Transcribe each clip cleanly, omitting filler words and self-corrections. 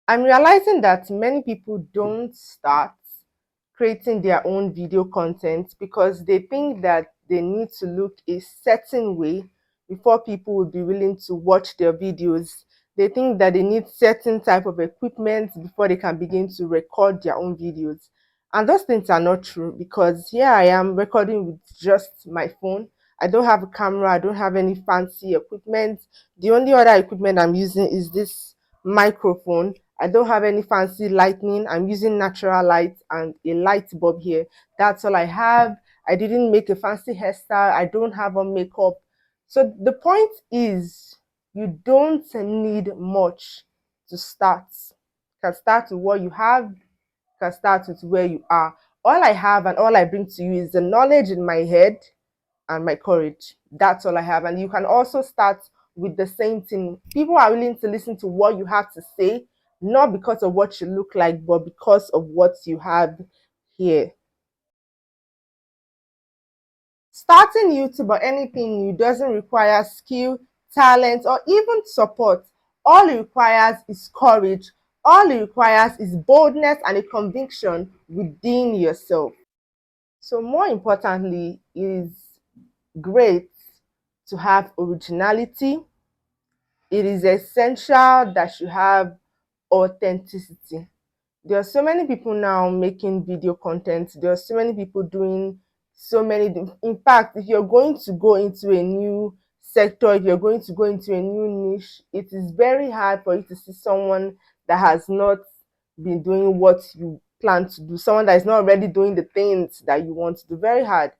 I'm realizing that many people don't start creating their own video content because they think that they need to look a certain way before people will be willing to watch their videos. They think that they need certain type of equipment before they can begin to record their own videos. And those things are not true because here I am recording with just my phone. I don't have a camera, I don't have any fancy equipment. The only other equipment I'm using is this microphone. I don't have any fancy lighting. I'm using natural light and a light bulb here. That's all I have. I didn't make a fancy hairstyle. I don't have on makeup. So the point is, you don't need much to start. You can start with what you have. You can start with where you are. All I have and all I bring to you is the knowledge in my head and my courage. That's all I have. And you can also start with the same thing. People are willing to listen to what you have to say, not because of what you look like, but because of what you have here. Starting YouTube or anything new doesn't require skill, talent, or even support. All it requires is courage. All it requires is boldness and a conviction within yourself. So, more importantly, it is great to have originality. It is essential that you have authenticity. There are so many people now making video content. There are so many people doing so many. In fact, if you're going to go into a new sector, if you're going to go into a new niche, it is very hard for you to see someone that has not been doing what you plan to do, someone that is not already doing the things that you want to do. Very hard.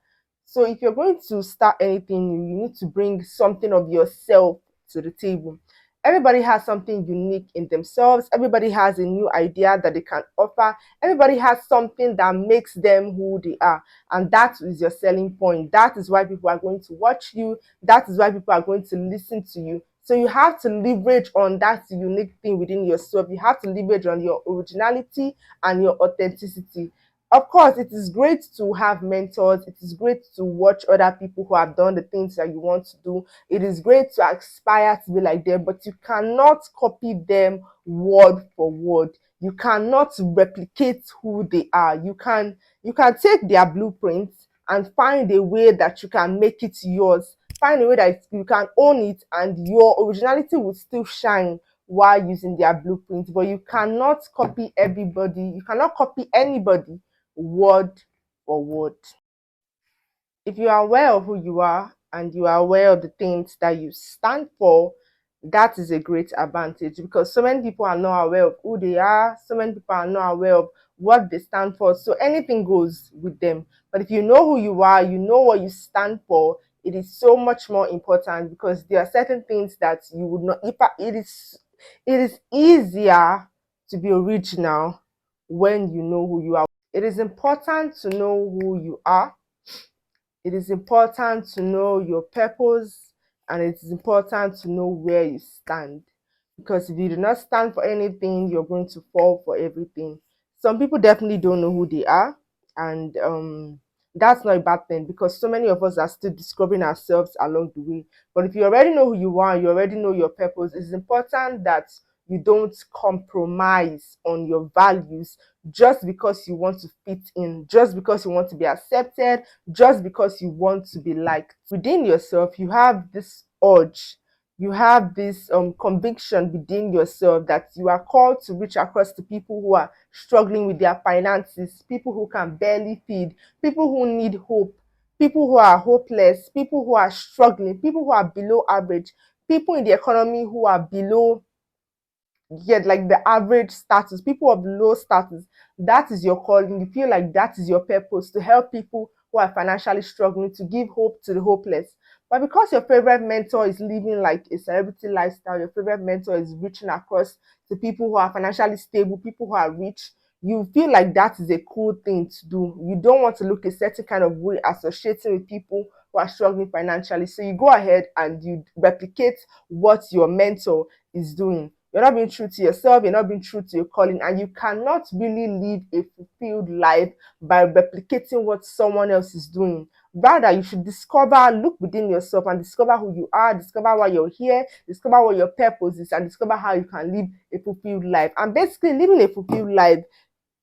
So if you're going to start anything new, you need to bring something of yourself to the table. Everybody has something unique in themselves. Everybody has a new idea that they can offer. Everybody has something that makes them who they are. And that is your selling point. That is why people are going to watch you. That is why people are going to listen to you. So you have to leverage on that unique thing within yourself. You have to leverage on your originality and your authenticity. Of course, it is great to have mentors. It is great to watch other people who have done the things that you want to do. It is great to aspire to be like them, but you cannot copy them word for word. You cannot replicate who they are. You can take their blueprints and find a way that you can make it yours. Find a way that you can own it and your originality will still shine while using their blueprint. But you cannot copy everybody. You cannot copy anybody word for word. If you are aware of who you are and you are aware of the things that you stand for, that is a great advantage because so many people are not aware of who they are, so many people are not aware of what they stand for. So anything goes with them. But if you know who you are, you know what you stand for, it is so much more important because there are certain things that you would not. If it is easier to be original when you know who you are. It is important to know who you are. It is important to know your purpose and it is important to know where you stand. Because if you do not stand for anything, you're going to fall for everything. Some people definitely don't know who they are, and that's not a bad thing because so many of us are still discovering ourselves along the way. But if you already know who you are, you already know your purpose, it's important that you don't compromise on your values just because you want to fit in, just because you want to be accepted, just because you want to be liked. Within yourself, you have this urge, you have this conviction within yourself that you are called to reach across to people who are struggling with their finances, people who can barely feed, people who need hope, people who are hopeless, people who are struggling, people who are below average, people in the economy who are below, yet like the average status, people of low status. That is your calling. You feel like that is your purpose, to help people who are financially struggling, to give hope to the hopeless. But because your favorite mentor is living like a celebrity lifestyle, your favorite mentor is reaching across to people who are financially stable, people who are rich, you feel like that is a cool thing to do. You don't want to look a certain kind of way associating with people who are struggling financially. So you go ahead and you replicate what your mentor is doing. You're not being true to yourself, you're not being true to your calling, and you cannot really live a fulfilled life by replicating what someone else is doing, Rather, you should discover, look within yourself and discover who you are, discover why you're here, discover what your purpose is, and discover how you can live a fulfilled life. And basically, living a fulfilled life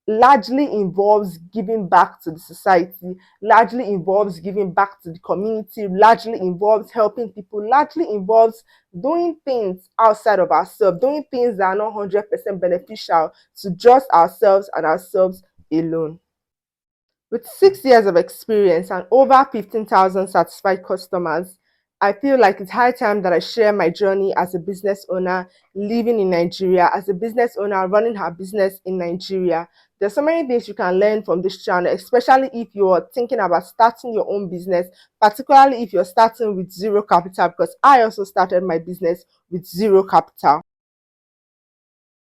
largely involves giving back to the society, largely involves giving back to the community, largely involves helping people, largely involves doing things outside of ourselves, doing things that are not 100% beneficial to just ourselves and ourselves alone. With 6 years of experience and over 15,000 satisfied customers, I feel like it's high time that I share my journey as a business owner living in Nigeria, as a business owner running her business in Nigeria. There's so many things you can learn from this channel, especially if you're thinking about starting your own business, particularly if you're starting with zero capital, because I also started my business with zero capital.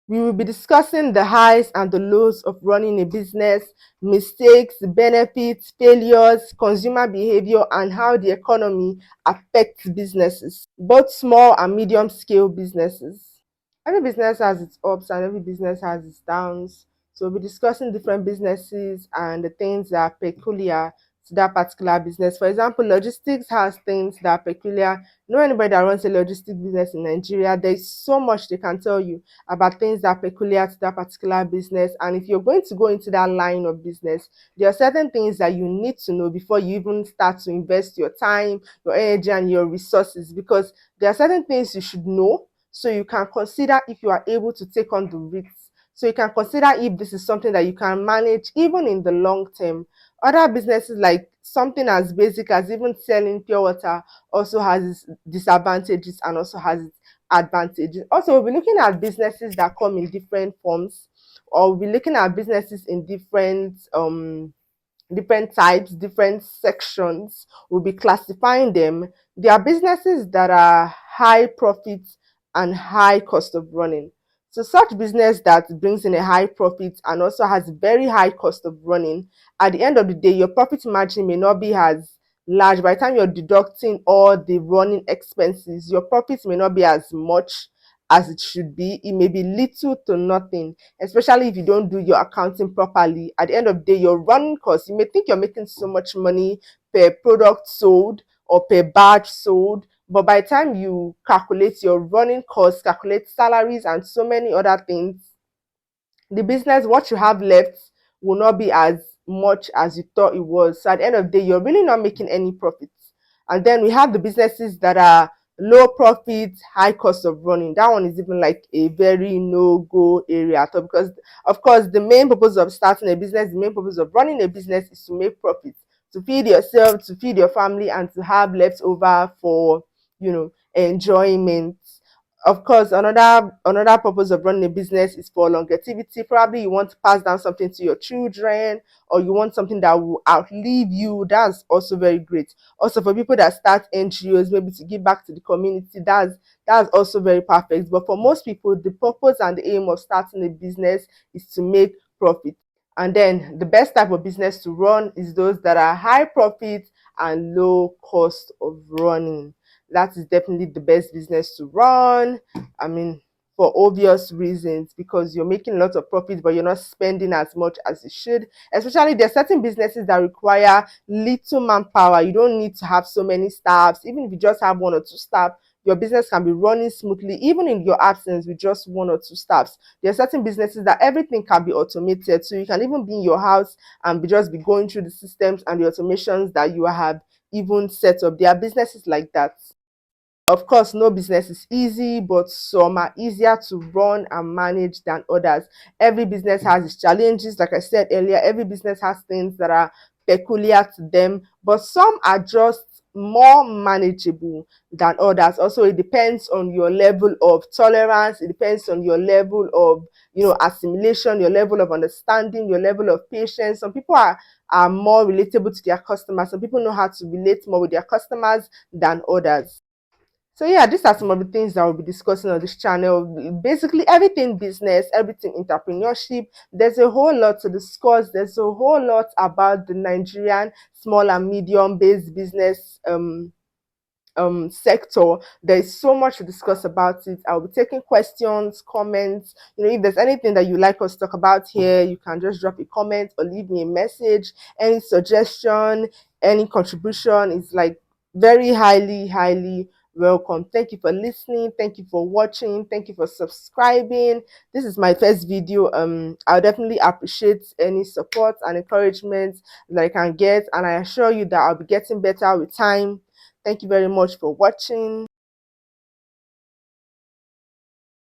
We will be discussing the highs and the lows of running a business, mistakes, benefits, failures, consumer behavior, and how the economy affects businesses, both small and medium scale businesses. Every business has its ups and every business has its downs. So we'll be discussing different businesses and the things that are peculiar to that particular business. For example, logistics has things that are peculiar. Know anybody that runs a logistics business in Nigeria, there's so much they can tell you about things that are peculiar to that particular business. And if you're going to go into that line of business, there are certain things that you need to know before you even start to invest your time, your energy, and your resources, because there are certain things you should know so you can consider if you are able to take on the risks. So you can consider if this is something that you can manage even in the long term. Other businesses, like something as basic as even selling pure water, also has its disadvantages and also has its advantages. Also, we'll be looking at businesses that come in different forms, or we'll be looking at businesses in different types, different sections. We'll be classifying them. There are businesses that are high profit and high cost of running. So such business that brings in a high profit and also has very high cost of running, at the end of the day, your profit margin may not be as large. By the time you're deducting all the running expenses, your profits may not be as much as it should be. It may be little to nothing, especially if you don't do your accounting properly. At the end of the day, your running costs, you may think you're making so much money per product sold or per batch sold, but by the time you calculate your running costs, calculate salaries and so many other things, the business, what you have left, will not be as much as you thought it was. So at the end of the day, you're really not making any profits. And then we have the businesses that are low profit, high cost of running. That one is even like a very no-go area at all, because of course the main purpose of starting a business, the main purpose of running a business is to make profits, to feed yourself, to feed your family, and to have leftover for enjoyment. Of course, another purpose of running a business is for longevity. Probably you want to pass down something to your children, or you want something that will outlive you. That's also very great. Also, for people that start NGOs, maybe to give back to the community, that's also very perfect. But for most people, the purpose and the aim of starting a business is to make profit. And then the best type of business to run is those that are high profit and low cost of running. That is definitely the best business to run. I mean, for obvious reasons, because you're making a lot of profit, but you're not spending as much as you should. Especially there are certain businesses that require little manpower. You don't need to have so many staffs. Even if you just have one or two staff, your business can be running smoothly, even in your absence with just one or two staffs. There are certain businesses that everything can be automated. So you can even be in your house and just be going through the systems and the automations that you have even set up. There are businesses like that. Of course, no business is easy, but some are easier to run and manage than others. Every business has its challenges. Like I said earlier, every business has things that are peculiar to them, but some are just more manageable than others. Also, it depends on your level of tolerance, it depends on your level of assimilation, your level of understanding, your level of patience. Some people are more relatable to their customers. Some people know how to relate more with their customers than others. So yeah, these are some of the things that we'll be discussing on this channel. Basically, everything business, everything entrepreneurship. There's a whole lot to discuss. There's a whole lot about the Nigerian small and medium based business sector. There's so much to discuss about it. I'll be taking questions, comments. If there's anything that you like us to talk about here, you can just drop a comment or leave me a message. Any suggestion, any contribution is like very highly welcome. Thank you for listening. Thank you for watching. Thank you for subscribing. This is my first video. I'll definitely appreciate any support and encouragement that I can get, and I assure you that I'll be getting better with time. Thank you very much for watching.